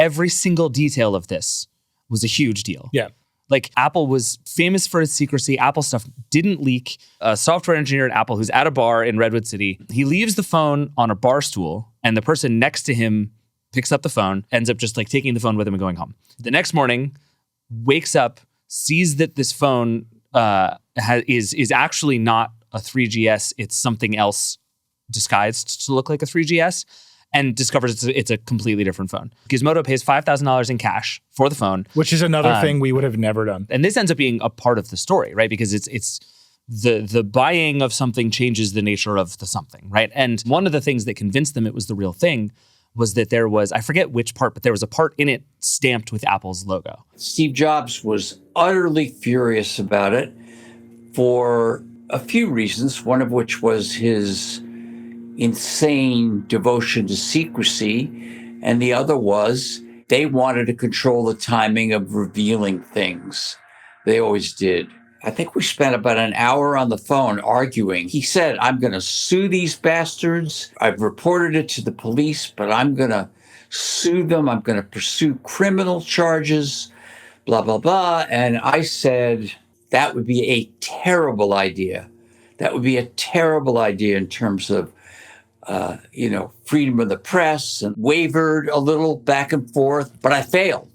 every single detail of this was a huge deal. Yeah. Like Apple was famous for its secrecy. Apple stuff didn't leak. A software engineer at Apple who's at a bar in Redwood City, he leaves the phone on a bar stool and the person next to him picks up the phone, ends up just like taking the phone with him and going home. The next morning, wakes up, sees that this phone is actually not a 3GS. It's something else disguised to look like a 3GS, and discovers it's a completely different phone. Gizmodo pays $5,000 in cash for the phone. Which is another thing we would have never done. And this ends up being a part of the story, right? Because it's the buying of something changes the nature of the something, right? And one of the things that convinced them it was the real thing was that there was, I forget which part, but there was a part in it stamped with Apple's logo. Steve Jobs was utterly furious about it for a few reasons, one of which was his insane devotion to secrecy, and the other was they wanted to control the timing of revealing things. They always did. I think we spent about an hour on the phone arguing. He said, I'm going to sue these bastards. I've reported it to the police, but I'm going to sue them. I'm going to pursue criminal charges, blah, blah, blah. And I said, that would be a terrible idea. That would be a terrible idea in terms of, freedom of the press, and wavered a little back and forth, but I failed.